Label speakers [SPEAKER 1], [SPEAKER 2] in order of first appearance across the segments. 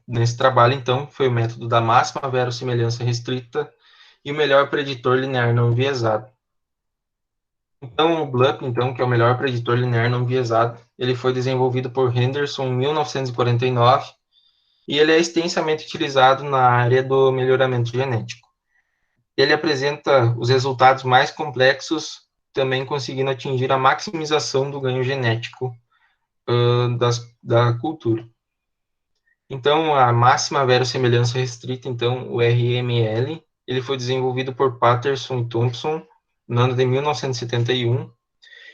[SPEAKER 1] nesse trabalho, então, foi o método da máxima verossimilhança restrita e o melhor preditor linear não enviesado. Então, o BLUP, então, que é o melhor preditor linear não enviesado, ele foi desenvolvido por Henderson em 1949 e ele é extensamente utilizado na área do melhoramento genético. Ele apresenta os resultados mais complexos, também conseguindo atingir a maximização do ganho genético da cultura. Então, a máxima verossimilhança restrita, então, o RML, ele foi desenvolvido por Patterson e Thompson no ano de 1971,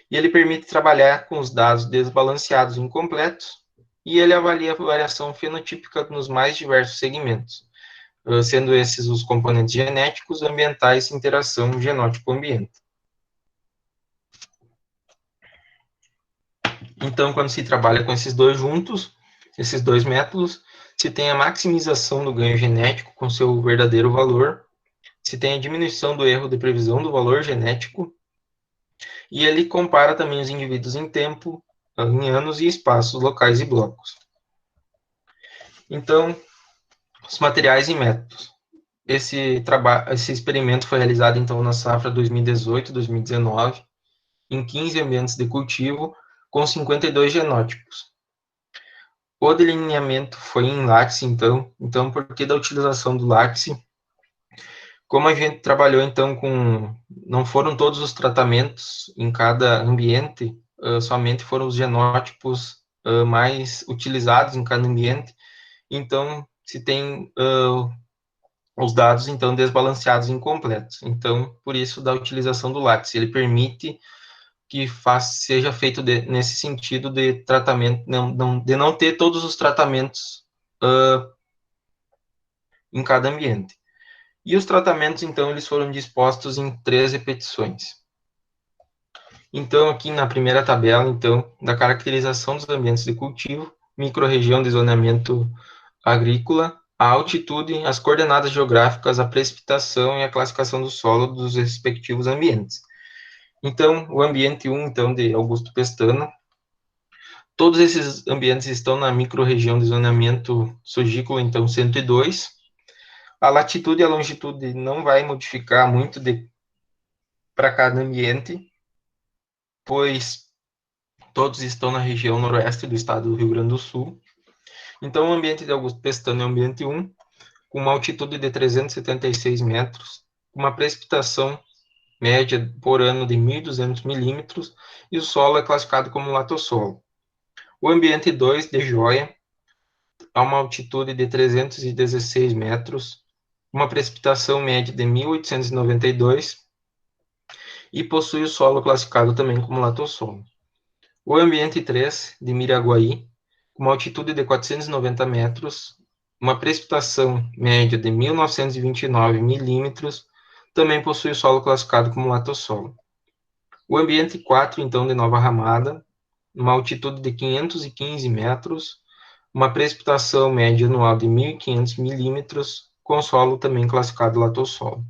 [SPEAKER 1] e ele permite trabalhar com os dados desbalanceados e incompletos, e ele avalia a variação fenotípica nos mais diversos segmentos, sendo esses os componentes genéticos, ambientais e interação genótipo-ambiente. Então, quando se trabalha com esses dois juntos, esses dois métodos, se tem a maximização do ganho genético com seu verdadeiro valor, se tem a diminuição do erro de previsão do valor genético, e ele compara também os indivíduos em tempo, em anos e espaços locais e blocos. Então, os materiais e métodos. Esse experimento foi realizado, então, na safra 2018-2019, em 15 ambientes de cultivo, com 52 genótipos. O delineamento foi em látice, então por que da utilização do látice? Como a gente trabalhou, então, não foram todos os tratamentos em cada ambiente, somente foram os genótipos mais utilizados em cada ambiente, então, se tem os dados, então, desbalanceados e incompletos. Então, por isso, da utilização do látice. Ele permite que seja feito nesse sentido de tratamento, de não ter todos os tratamentos em cada ambiente. E os tratamentos, então, eles foram dispostos em 3 repetições. Então, aqui na primeira tabela, então, da caracterização dos ambientes de cultivo, microrregião de zoneamento agrícola, a altitude, as coordenadas geográficas, a precipitação e a classificação do solo dos respectivos ambientes. Então, o ambiente 1, então, de Augusto Pestana, todos esses ambientes estão na microrregião de zoneamento sugícola, então, 102. A latitude e a longitude não vai modificar muito para cada ambiente, pois todos estão na região noroeste do estado do Rio Grande do Sul. Então, o ambiente de Augusto Pestana é o ambiente 1, com uma altitude de 376 metros, uma precipitação média por ano de 1.200 milímetros, e o solo é classificado como latossolo. O ambiente 2, de Joia, a uma altitude de 316 metros, uma precipitação média de 1.892, e possui o solo classificado também como latossolo. O ambiente 3, de Miraguaí, com uma altitude de 490 metros, uma precipitação média de 1.929 milímetros, também possui o solo classificado como latossolo. O ambiente 4, então, de Nova Ramada, uma altitude de 515 metros, uma precipitação média anual de 1.500 milímetros, com solo também classificado latossolo.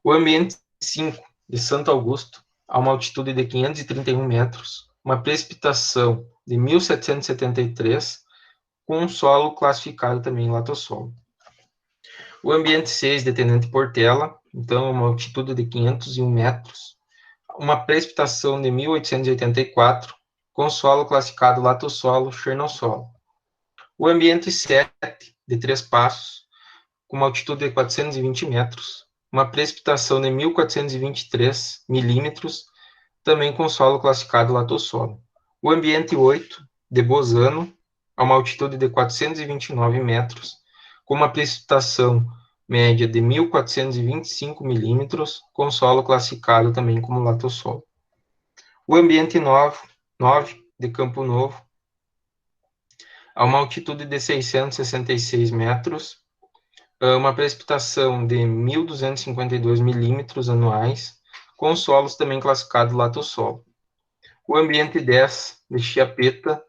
[SPEAKER 1] O ambiente 5, de Santo Augusto, a uma altitude de 531 metros, uma precipitação de 1.773, com um solo classificado também em latossolo. O ambiente 6, de Tenente Portela, então, uma altitude de 501 metros, uma precipitação de 1.884, com solo classificado latossolo, chernossolo. O ambiente 7, de Três Passos, com uma altitude de 420 metros, uma precipitação de 1.423 milímetros, também com solo classificado latossolo. O ambiente 8, de Bozano, a uma altitude de 429 metros, com uma precipitação média de 1.425 milímetros, com solo classificado também como latossolo. O ambiente 9, de Campo Novo, a uma altitude de 666 metros, uma precipitação de 1.252 milímetros anuais, com solos também classificados latossolo. O ambiente 10, de Chiapeta,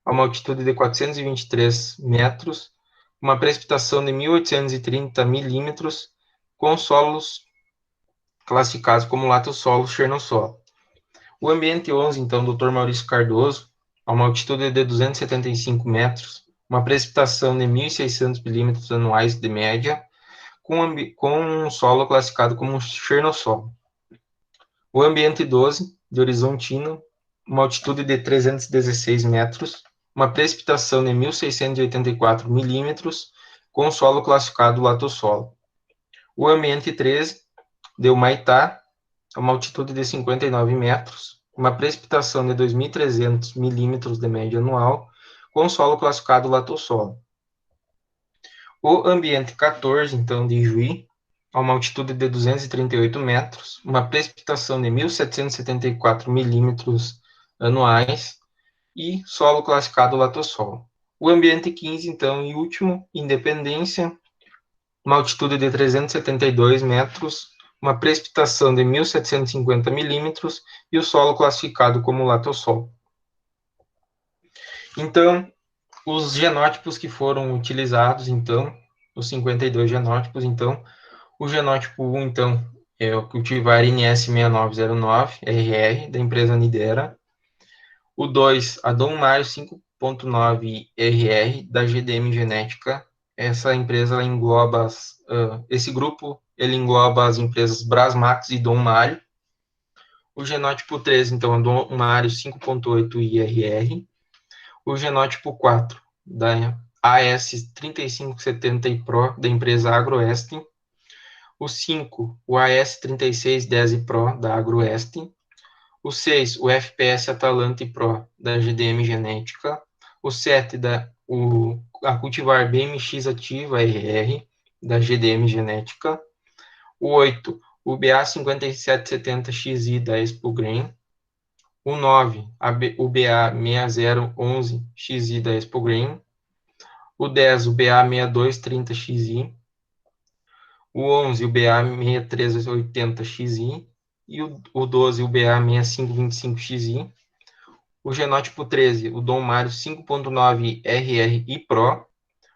[SPEAKER 1] a uma altitude de 423 metros, uma precipitação de 1.830 milímetros, com solos classificados como latossolo, chernossolo. O ambiente 11, então, Dr. Maurício Cardoso, a uma altitude de 275 metros, uma precipitação de 1.600 milímetros anuais de média, com um solo classificado como Chernossol. O ambiente 12, de Horizontina, uma altitude de 316 metros, uma precipitação de 1.684 milímetros, com solo classificado Latossolo. O ambiente 13, de Humaitá, uma altitude de 59 metros, uma precipitação de 2.300 milímetros de média anual, com solo classificado Latossolo. O ambiente 14, então, de Ijuí, a uma altitude de 238 metros, uma precipitação de 1.774 milímetros anuais e solo classificado Latossolo. O ambiente 15, então, e último, Independência, uma altitude de 372 metros, uma precipitação de 1.750 milímetros e o solo classificado como Latossol. Então, os genótipos que foram utilizados, então, os 52 genótipos, então, o genótipo 1, então, é o cultivar NS6909-RR, da empresa Nidera. O 2, Adon Mário 5.9-RR, da GDM Genética. Essa empresa ela engloba, esse grupo, ele engloba as empresas Brasmax e Dom Mário. O genótipo 3, então, é Dom Mário 5.8-IRR. O genótipo 4, da AS3570 e Pro, da empresa Agroeste. O 5, o AS3610 e Pro, da Agroeste. O 6, o FPS Atalanta e Pro, da GDM Genética. O 7, a cultivar BMX Ativa RR, da GDM Genética. O 8, o BA5770XI, da Expo Grain. O 9, o BA6011XI, da Expo Grain. O 10, o BA6230XI. O 11, o BA6380XI. E o 12, o BA6525XI. O genótipo 13, o Dom Mário 5.9 RRI Pro.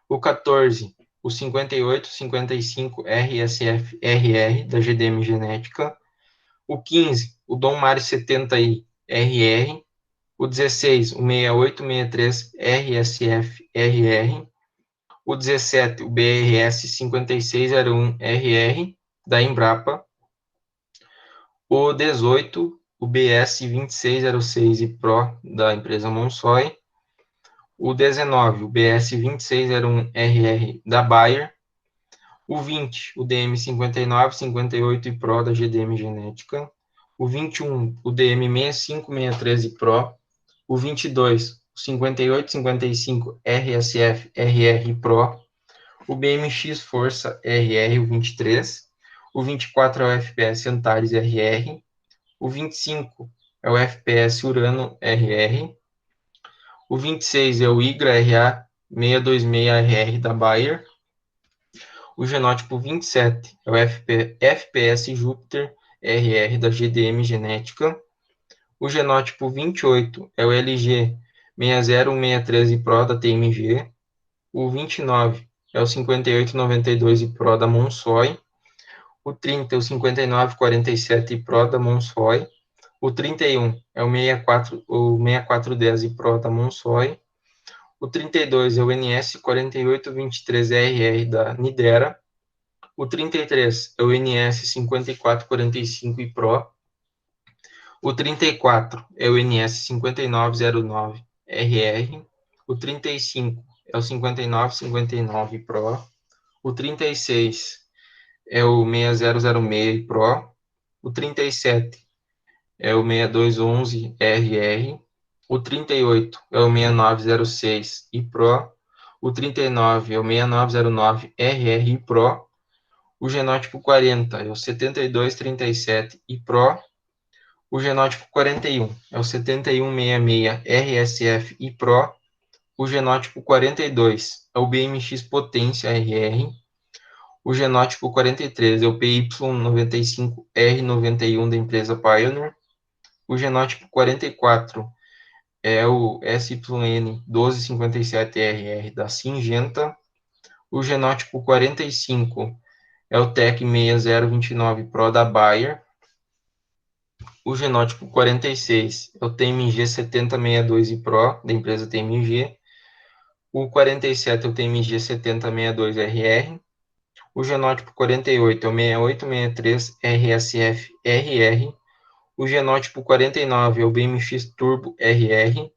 [SPEAKER 1] O 14, o 5855 RSF RR, da GDM Genética. O 15, o Dom Mário 70i RR. O 16, o 6863 RSF RR. O 17, o BRS 5601 RR, da Embrapa. O 18, o BS 2606 e Pro, da empresa Monsoy. O 19, o BS 2601 RR, da Bayer. O 20, o DM 5958 e Pro, da GDM Genética. O 21, o DM 6563 e Pro. O 22, o 5855 RSF RR Pro. O BMX Força RR, o 23. O 24 é o FPS Antares RR. O 25 é o FPS Urano RR. O 26 é o IGRA RA 626RR da Bayer. O genótipo 27 é o FPS Júpiter RR da GDM Genética. O genótipo 28 é o LG 60163 e Pro da TMG. O 29 é o 5892 e Pro da Monsoy. O 30 é o 5947 e Pro da Monsoy. O 31 é o 6410 e Pro da Monsoy. O 32 é o NS 4823RR da Nidera. O 33 é o NS 5445 e Pro. O 34 é o NS 5909RR. O 35 é o 5959 Pro. O 36 é o 6006 Pro. O 37 é o 6211RR. O 38 é o 6906 e Pro. O 39 é o 6909RR Pro. O genótipo 40 é o 7237 e Pro. O genótipo 41 é o 7166 RSF e Pro. O genótipo 42 é o BMX Potência RR. O genótipo 43 é o PY95R91 da empresa Pioneer. O genótipo 44 é o SYN1257RR da Syngenta. O genótipo 45 é o TEC 6029 Pro da Bayer. O genótipo 46 é o TMG 7062 e Pro da empresa TMG. O 47 é o TMG 7062RR. O genótipo 48 é o 6863RSF-RR. O genótipo 49 é o BMX Turbo RR.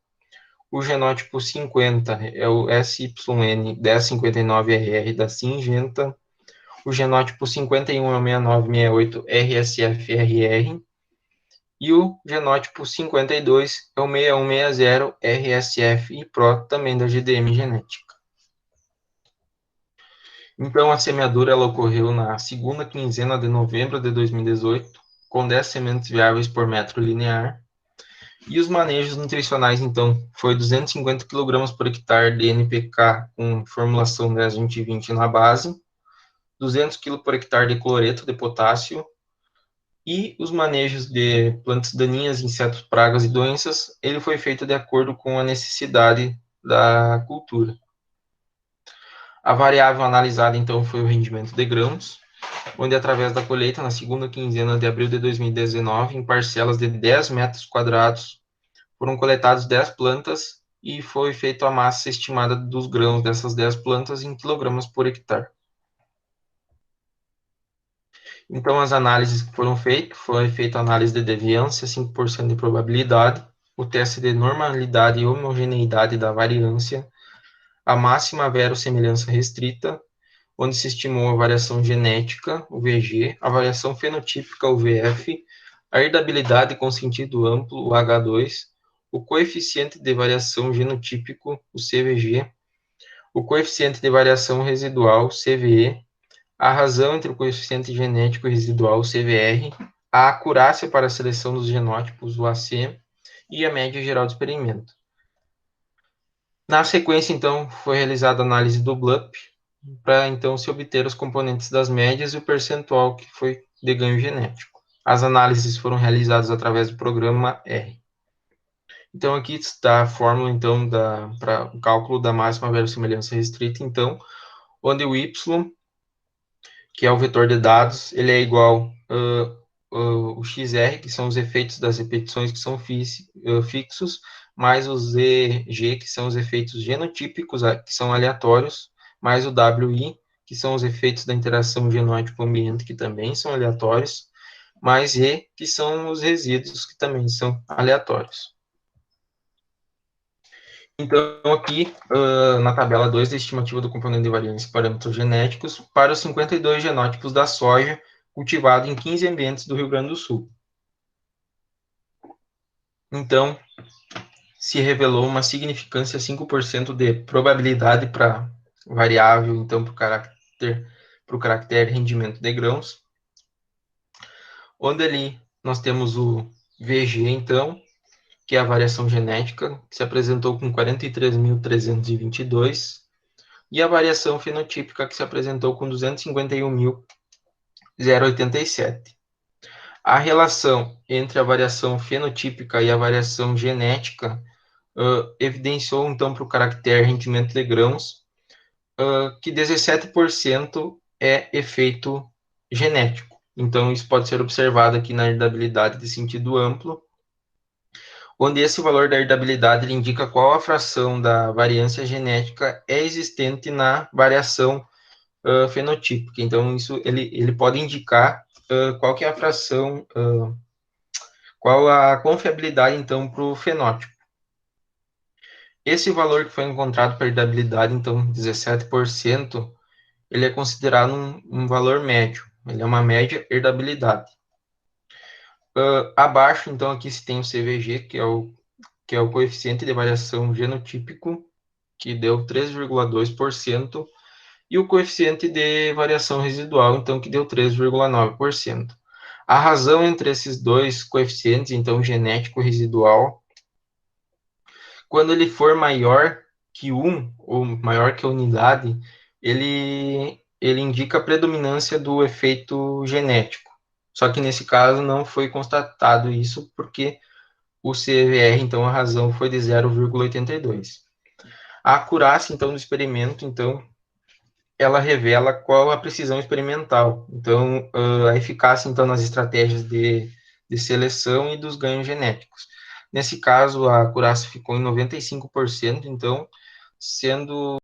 [SPEAKER 1] O genótipo 50 é o SYN1059RR da Syngenta. O genótipo 51 é o 6968RSF-RR. E o genótipo 52 é o 6160RSF e PRO, também da GDM Genética. Então, a semeadura ela ocorreu na segunda quinzena de novembro de 2018, com 10 sementes viáveis por metro linear. E os manejos nutricionais, então, foi 250 kg por hectare de NPK com formulação 10-20-20 na base, 200 kg por hectare de cloreto de potássio, e os manejos de plantas daninhas, insetos, pragas e doenças, ele foi feito de acordo com a necessidade da cultura. A variável analisada, então, foi o rendimento de grãos, onde, através da colheita, na segunda quinzena de abril de 2019, em parcelas de 10 metros quadrados, foram coletados 10 plantas e foi feita a massa estimada dos grãos dessas 10 plantas em quilogramas por hectare. Então, as análises que foram feitas, foi feita a análise de deviância, 5% de probabilidade, o teste de normalidade e homogeneidade da variância, a máxima verossemelhança restrita, onde se estimou a variação genética, o VG, a variação fenotípica, o VF, a herdabilidade com sentido amplo, o H2, o coeficiente de variação genotípico, o CVG, o coeficiente de variação residual, CVE, a razão entre o coeficiente genético residual, CVR, a acurácia para a seleção dos genótipos, o AC, e a média geral do experimento. Na sequência, então, foi realizada a análise do BLUP, para então se obter os componentes das médias e o percentual que foi de ganho genético. As análises foram realizadas através do programa R. Então, aqui está a fórmula, então, para o cálculo da máxima verossemelhança restrita, então, onde o Y, que é o vetor de dados, ele é igual o XR, que são os efeitos das repetições que são fixos, mais o ZG, que são os efeitos genotípicos, que são aleatórios, mais o WI, que são os efeitos da interação genótipo-ambiente, que também são aleatórios, mais E, que são os resíduos, que também são aleatórios. Então, aqui, na tabela 2 da estimativa do componente de variância e parâmetros genéticos, para os 52 genótipos da soja cultivado em 15 ambientes do Rio Grande do Sul. Então, se revelou uma significância 5% de probabilidade para variável, então, para o caractere rendimento de grãos, onde ali nós temos o VG, então, que é a variação genética, que se apresentou com 43.322, e a variação fenotípica, que se apresentou com 251.087. A relação entre a variação fenotípica e a variação genética evidenciou, então, para o caractere rendimento de grãos, que 17% é efeito genético. Então, isso pode ser observado aqui na herdabilidade de sentido amplo, onde esse valor da herdabilidade ele indica qual a fração da variância genética é existente na variação fenotípica. Então, isso ele pode indicar qual que é a fração, qual a confiabilidade, então, para o fenótipo. Esse valor que foi encontrado para herdabilidade, então, 17%, ele é considerado um valor médio. Ele é uma média herdabilidade. Abaixo, então, aqui se tem o CVG, que é o coeficiente de variação genotípico, que deu 3,2%, e o coeficiente de variação residual, então, que deu 3,9%. A razão entre esses dois coeficientes, então, genético e residual, quando ele for maior que 1, ou maior que a unidade, ele indica a predominância do efeito genético. Só que nesse caso não foi constatado isso, porque o CVR, então, a razão foi de 0,82. A acurácia, então, do experimento, então, ela revela qual a precisão experimental. Então, a eficácia, então, nas estratégias de seleção e dos ganhos genéticos. Nesse caso, a acurácia ficou em 95%, então, sendo